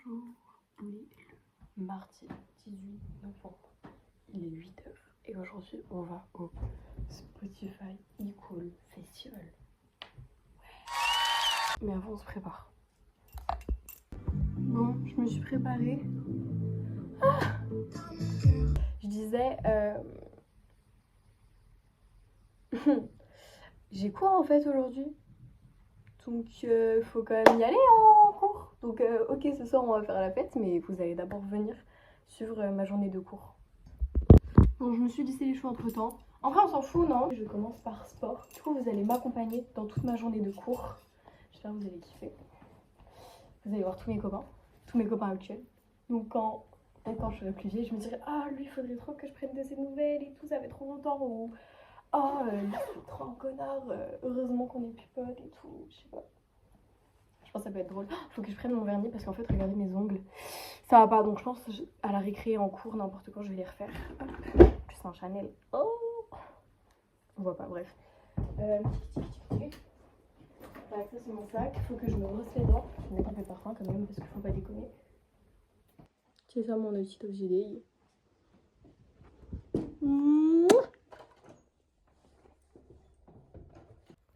Bonjour, on est le mardi 18 novembre, il est 8h et aujourd'hui on va au Spotify Equal Festival. Ouais. Mais avant on se prépare. Bon, je me suis préparée. Ah, je disais, j'ai cours en fait aujourd'hui. Donc faut quand même y aller en cours. Donc ok, ce soir on va faire la fête, mais vous allez d'abord venir suivre ma journée de cours. Bon, je me suis lissé les cheveux entre temps. En vrai on s'en fout, non? Je commence par sport. Du coup vous allez m'accompagner dans toute ma journée de cours. J'espère que vous allez kiffer. Vous allez voir tous mes copains actuels. Donc quand je serai plus vieille, je me dirai ah lui il faudrait trop que je prenne de ses nouvelles et tout, ça fait trop longtemps. Ou oh lui c'est trop un connard, heureusement qu'on est plus potes et tout, je sais pas. Je pense que ça peut être drôle. Faut que je prenne mon vernis parce qu'en fait regardez mes ongles, ça va pas, donc je pense à la récré, en cours, n'importe quand je vais les refaire. Hop. C'est un Chanel. Oh, on voit pas, bref. Voilà, ça c'est mon sac, faut que je me brosse les dents. Je vais mettre un peu de parfum quand même parce qu'il faut pas déconner. C'est ça mon outfit of the day.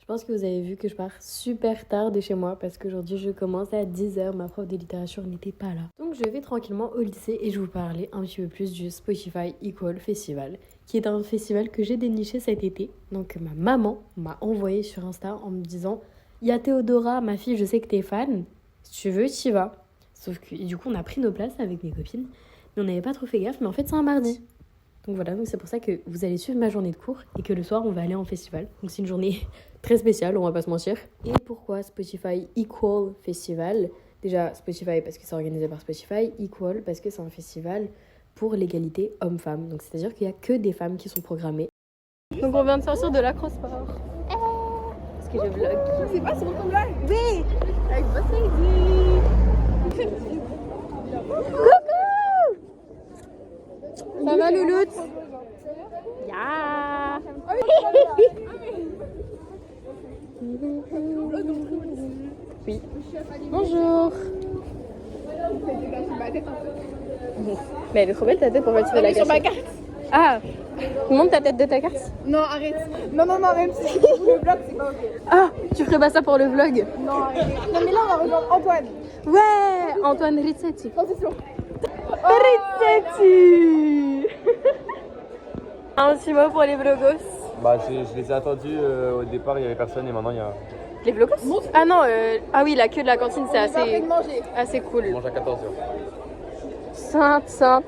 Je pense que vous avez vu que je pars super tard de chez moi parce qu'aujourd'hui je commence à 10h, ma prof de littérature n'était pas là. Donc je vais tranquillement au lycée et je vais vous parler un petit peu plus du Spotify Equal Festival, qui est un festival que j'ai déniché cet été. Donc ma maman m'a envoyé sur Insta en me disant « Il y a Théodora, ma fille, je sais que t'es fan, si tu veux, t'y vas. » Sauf que du coup on a pris nos places avec mes copines, mais on n'avait pas trop fait gaffe, mais en fait c'est un mardi. Donc voilà, donc c'est pour ça que vous allez suivre ma journée de cours et que le soir on va aller en festival. Donc c'est une journée très spéciale, on va pas se mentir. Et pourquoi Spotify Equal Festival? Déjà Spotify parce que c'est organisé par Spotify, Equal parce que c'est un festival pour l'égalité homme-femme. Donc c'est-à-dire qu'il y a que des femmes qui sont programmées. Donc on vient de sortir de l'acrosport. Parce que je vlog. C'est pas sur ton vlog? Oui! Avec Boss Lady! Ça va Louloute? Ya. Oui. Bonjour. Mais elle est trop belle ta tête, pourquoi tu fais la sur ma cachette? carte. Ah, montre ta tête de ta carte. Non, arrête. Non, même si pour le vlog, c'est pas ok. Ah, tu ferais pas ça pour le vlog? Non, arrête. Non, mais là, on va rejoindre Antoine. Ouais, Antoine Rizzetti. Transition. Rizzetti. Un petit mot pour les vlogos. Bah, je les ai attendus au départ, il y avait personne et maintenant il y a. Les vlogos? Ah non, ah oui, la queue de la cantine, c'est On va après assez, de manger. assez cool. On mange à 14h. Sainte, oh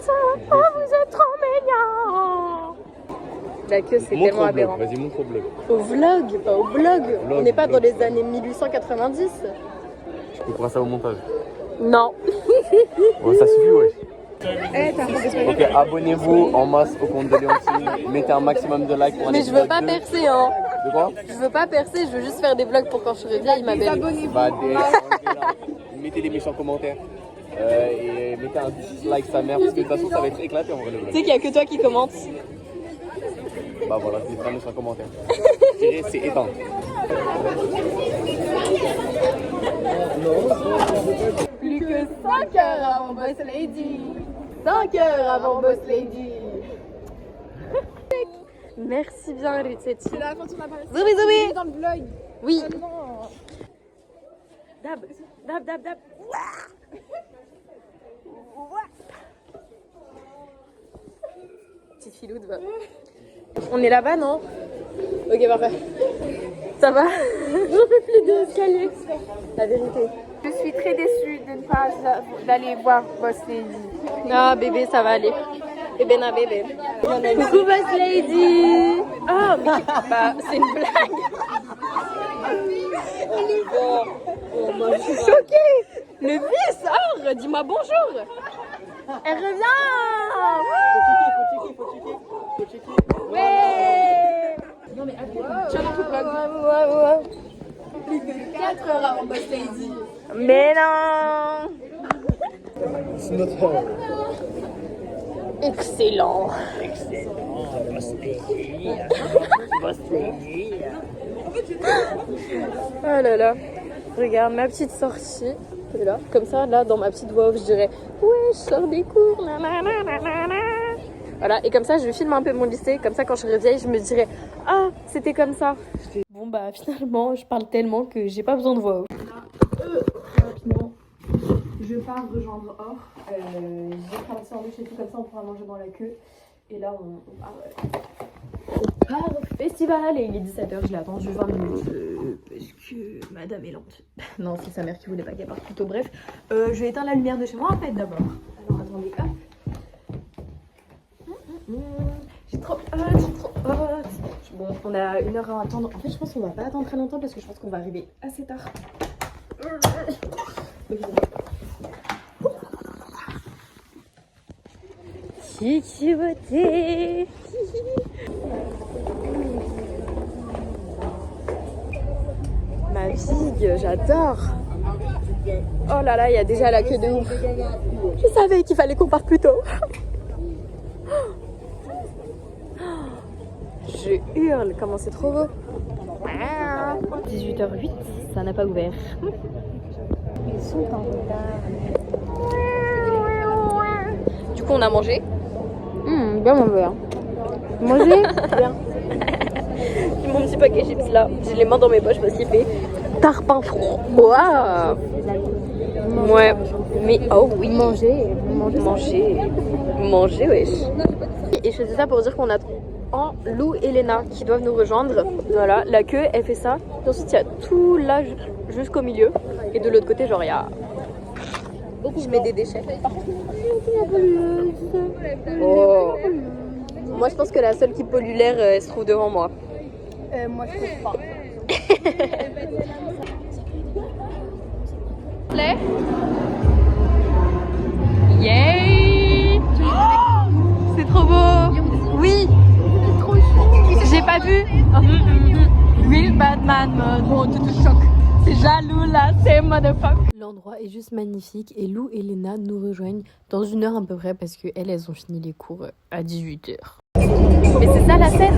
vous êtes trop mignons. La queue c'est tellement aberrant. Vas-y, montre au blog. Au vlog, pas au blog. On n'est pas dans les années 1890. Tu couperas ça au montage. Non. Ouais, ça suffit, ouais. Eh, t'as un peu de Ok, abonnez-vous en masse au compte de Léontine. Mettez un maximum de likes pour un Mais je veux pas épisode 2. percer hein. De quoi? Je veux pas percer, je veux juste faire des vlogs pour quand je serai vieille ma belle. Abonnez-vous. Bah, mettez des méchants commentaires. Et mettez un dislike sa mère parce que de toute façon ça va être éclaté en vrai le Tu vlog. sais qu'il y a que toi qui commente. Bah voilà, c'est un méchant commentaire. C'est éteint. Plus que 5 heures avant Boss Lady. 5 heures avant Boss Lady. Merci bien Rizzetti. C'est là quand on apparaît. Zoubi zoubi. Dans le vlog. Oui. Oh non. Dab. Petite filoude va. On est là-bas non? Ok parfait. Ça va? J'en peux plus des escaliers. La vérité. Je suis très déçue de ne pas d'aller voir Boss Lady. Ah bébé ça va aller. Bébé na bébé. Coucou Boss Lady. Ah mais bah c'est une blague. Oh, je suis choquée. Le bus sort. Dis-moi bonjour. Elle revient. Faut checker. Ouais. Non mais attends, tu as dans tout vlog. Ouais. Plus que 4 heures avant Boss Lady. Mais non. It's not her. Excellent. Oh là là. Regarde ma petite sortie. Et là, comme ça, là, dans ma petite voix off, je dirais ouais, je sors des cours, nanana. Voilà, et comme ça, je filme un peu mon lycée. Comme ça, quand je serai vieille, je me dirais ah, c'était comme ça. Bon, bah, finalement, je parle tellement que j'ai pas besoin de voix off. Rapidement, je pars rejoindre Or. J'ai traversé sandwich et tout, comme ça, on pourra manger dans la queue. Et là, on part au festival et il est 17h, je l'ai attendu 20 minutes parce que madame est lente. Non, c'est sa mère qui voulait pas qu'elle parte plus tôt. Bref, je vais éteindre la lumière de chez moi en fait d'abord. Alors attendez, hop. J'ai trop hâte. Bon, on a 1 heure à attendre. En fait, je pense qu'on va pas attendre très longtemps parce que je pense qu'on va arriver assez tard. Kiki beauté. Ma fille, j'adore. Oh là là, il y a déjà la queue de ouf. Je savais qu'il fallait qu'on parte plus tôt. Je hurle, comment c'est trop beau. 18h08, ça n'a pas ouvert. Ils sont en retard. Du coup, on a mangé. Bien manger. Hein. Manger bien. J'ai mon petit paquet chips là. J'ai les mains dans mes poches parce qu'il fait tarpin froid. Waouh. Ouais. Mais oh oui. Manger, wesh. Et je faisais ça pour dire qu'on a Lou et Léna qui doivent nous rejoindre. Voilà, la queue, elle fait ça. Et ensuite, il y a tout là jusqu'au milieu. Et de l'autre côté, genre, il y a... Je mets des déchets. Oh. Moi, je pense que la seule qui pollue l'air, elle se trouve devant moi. Moi, je trouve pas. Yay! C'est trop beau! Oui! J'ai pas vu! Real Batman mode, tout choc. C'est jaloux là, c'est motherfuck. L'endroit est juste magnifique et Lou et Léna nous rejoignent dans 1 heure à peu près parce qu'elles ont fini les cours à 18h. Mais c'est ça la scène!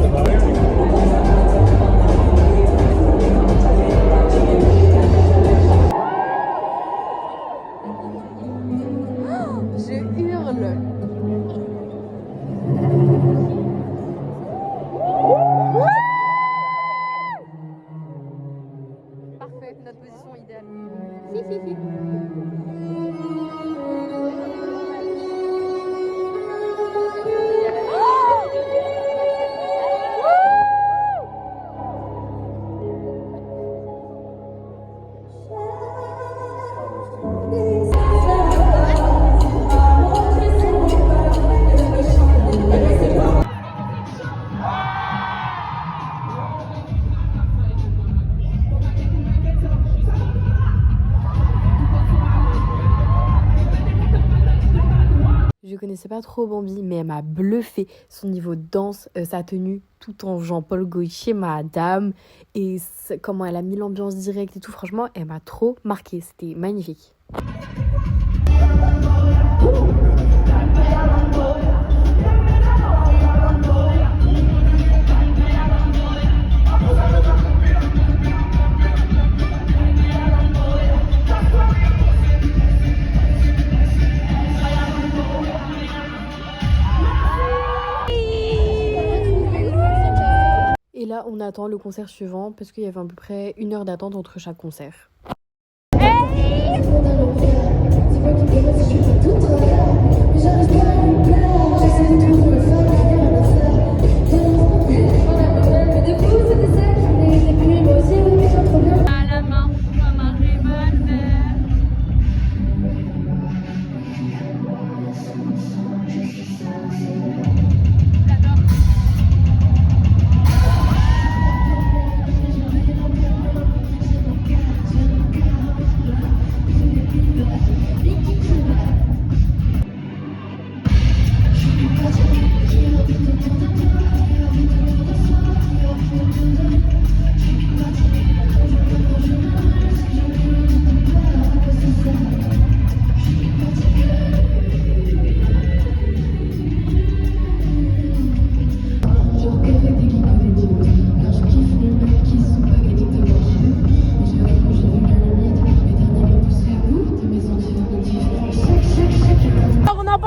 Je hurle! Parfait, notre position idéale. Je connaissais pas trop Bambi, mais elle m'a bluffé. Son niveau de danse, sa tenue, tout en Jean-Paul Gaultier, madame. Et comment elle a mis l'ambiance directe et tout. Franchement, elle m'a trop marqué. C'était magnifique. Et là, on attend le concert suivant parce qu'il y avait à peu près 1 heure d'attente entre chaque concert.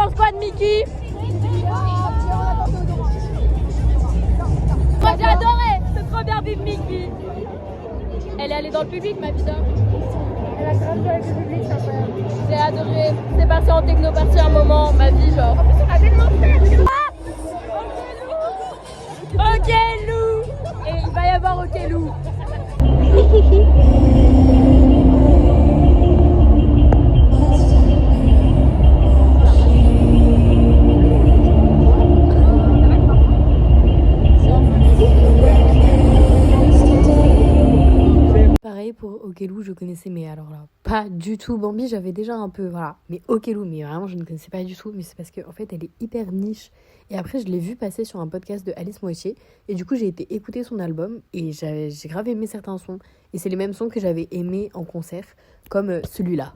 penses quoi de Mickey? Moi j'ai adoré, c'est trop bien vu Mickey. Elle est allée dans le public ma vida. Elle a grave joué avec le public, c'est incroyable. J'ai adoré, c'est parti en techno party un moment, ma vie genre. En plus, on a tellement fait. Ok Lou. Et il va y avoir Ok Lou. Pareil pour Okelou, je connaissais, mais alors là, pas du tout. Bambi, j'avais déjà un peu, voilà. Mais Okelou, mais vraiment, je ne connaissais pas du tout. Mais c'est parce qu'en fait, elle est hyper niche. Et après, je l'ai vue passer sur un podcast de Alice Moitié. Et du coup, j'ai été écouter son album. Et j'ai grave aimé certains sons. Et c'est les mêmes sons que j'avais aimés en concert, comme celui-là.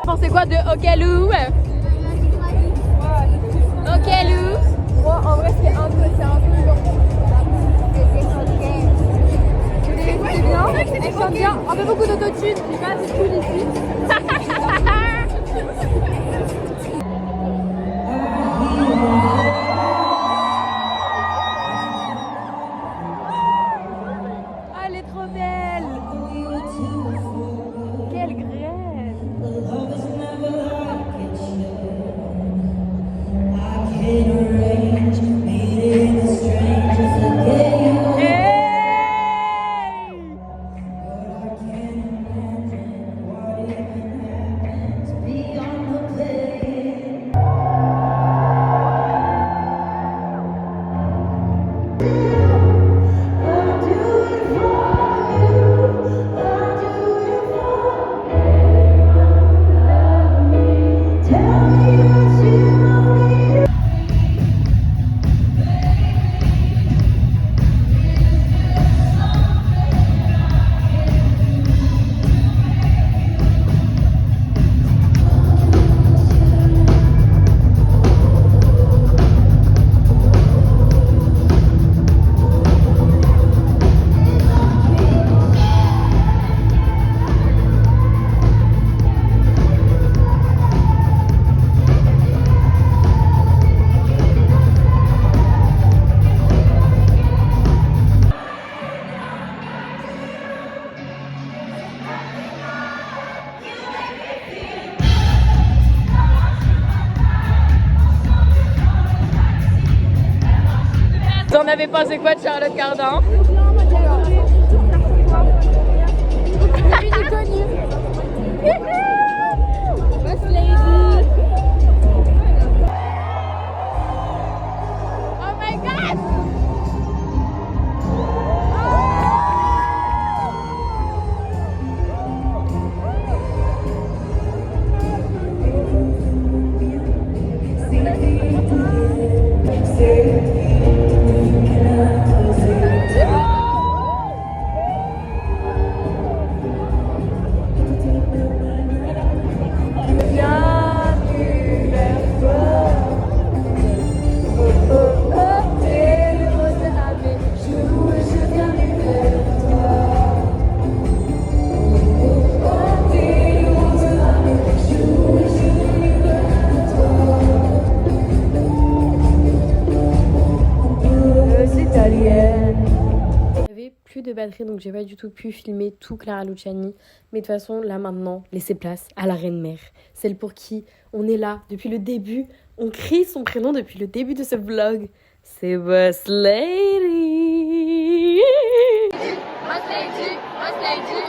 Pensez quoi de Ok Lou? Ok Lou. Moi, en vrai, c'est un peu long. C'est bien, elle chante bien. Un peu beaucoup d'autotune, j'ai pas assez de tune ici. Ah, elle est trop belle. Quelle graine. T'en avais pensé quoi de Charlotte Cardin? Musique connue. Boss Lady. Oh my god! J'avais plus de batterie, donc j'ai pas du tout pu filmer tout Clara Luciani. Mais de toute façon, là maintenant, laissez place à la reine mère. Celle pour qui on est là depuis le début. On crie son prénom depuis le début de ce vlog. C'est Boss Lady. Boss Lady, Boss Lady.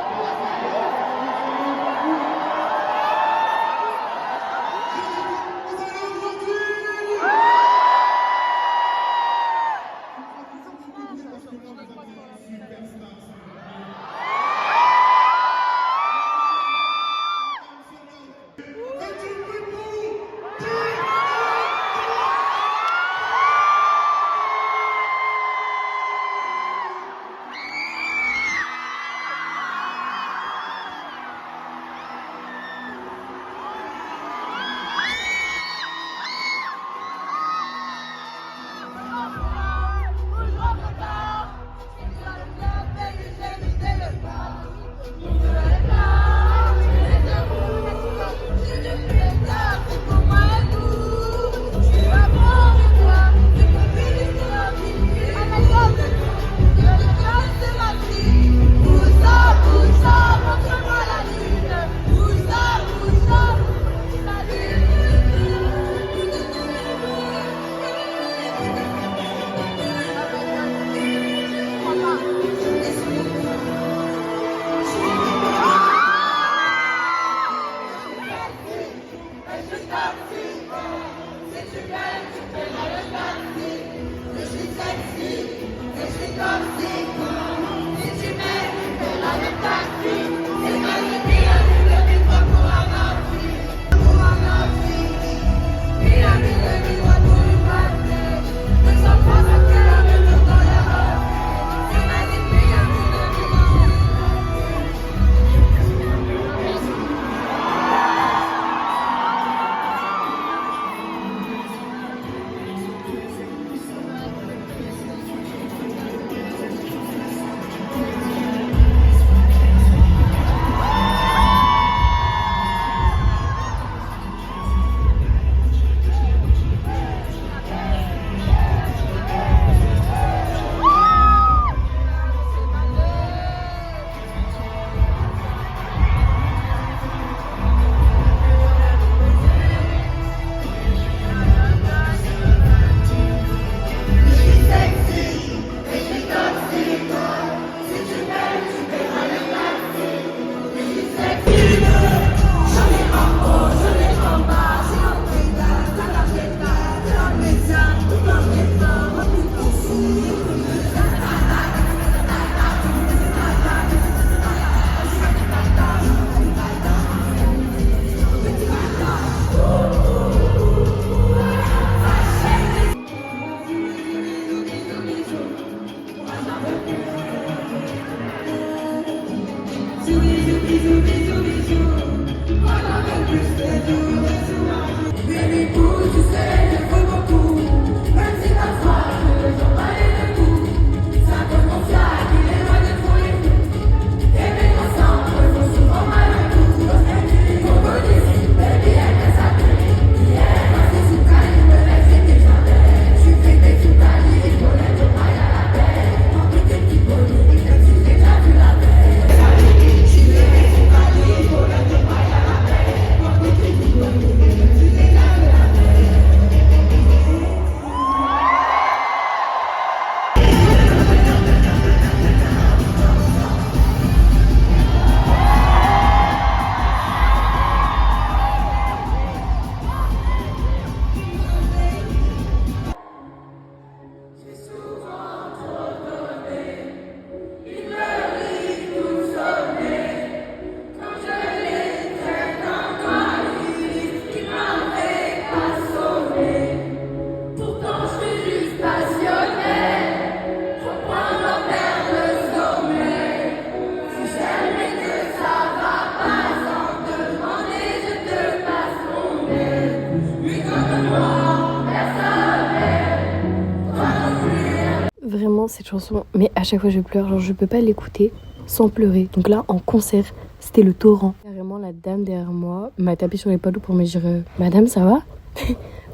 Vraiment cette chanson, mais à chaque fois je pleure, genre je peux pas l'écouter sans pleurer. Donc là en concert, c'était le torrent. Carrément la dame derrière moi m'a tapé sur l'épaule pour me dire Madame, ça va?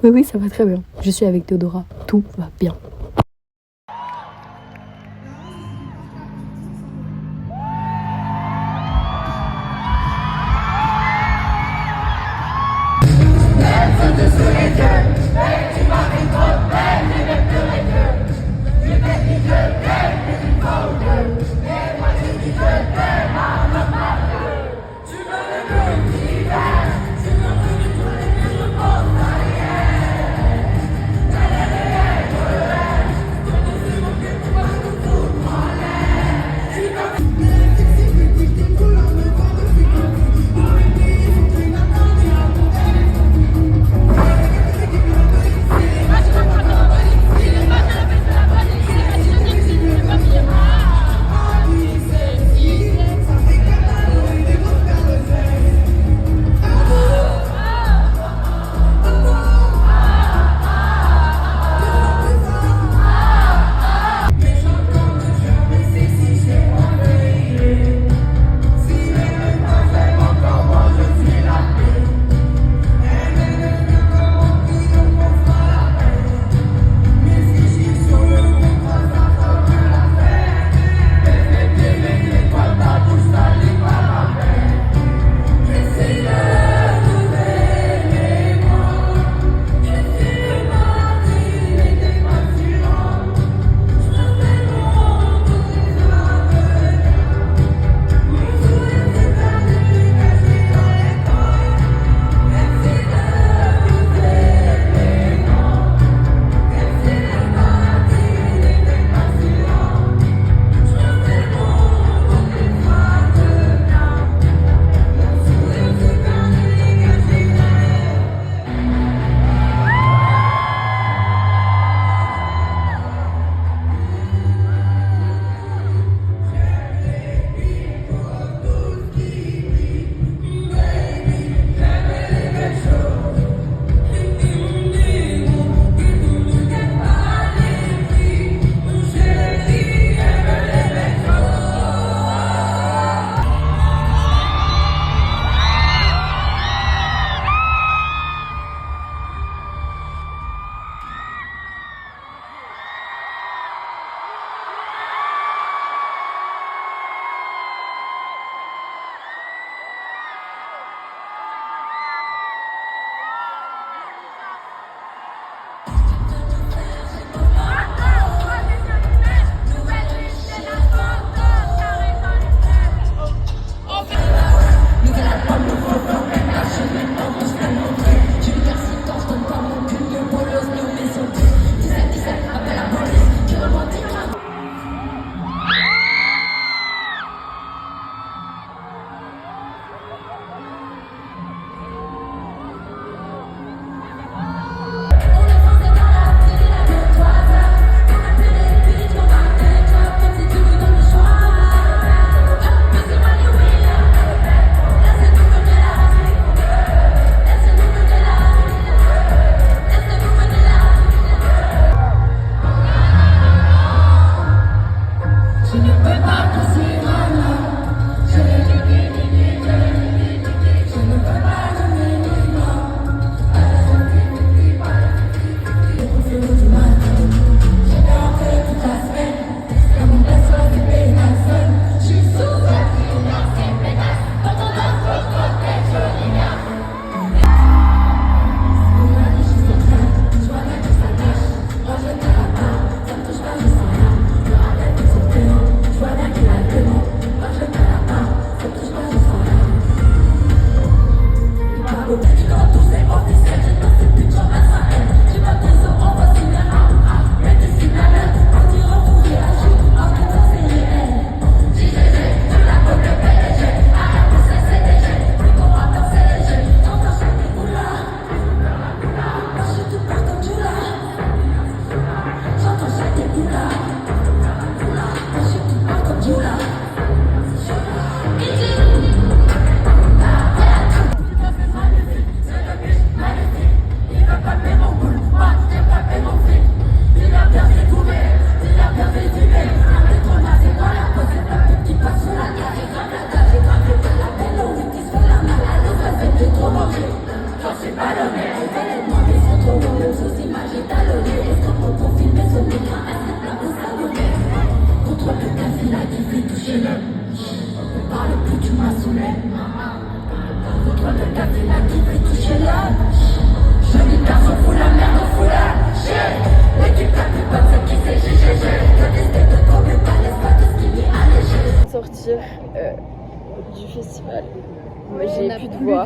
Oui oui, ça va très bien. Je suis avec Théodora, tout va bien.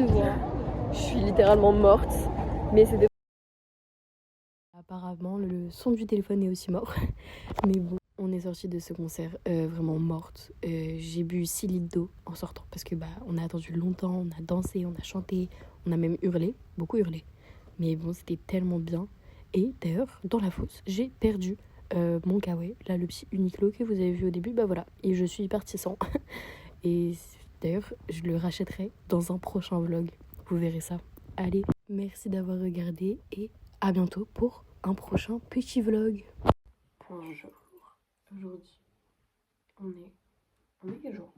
vois. Je suis littéralement morte. Mais c'était... Apparemment, le son du téléphone est aussi mort. Mais bon, on est sorti de ce concert vraiment morte. J'ai bu 6 litres d'eau en sortant parce que on a attendu longtemps, on a dansé, on a chanté, on a même hurlé, beaucoup hurlé. Mais bon, c'était tellement bien. Et d'ailleurs, dans la fosse, j'ai perdu mon kawaii, là le petit Uniqlo que vous avez vu au début, voilà. Et je suis partie sans. Et d'ailleurs, je le rachèterai dans un prochain vlog. Vous verrez ça. Allez, merci d'avoir regardé et à bientôt pour un prochain petit vlog. Bonjour. Aujourd'hui, on est quel jour?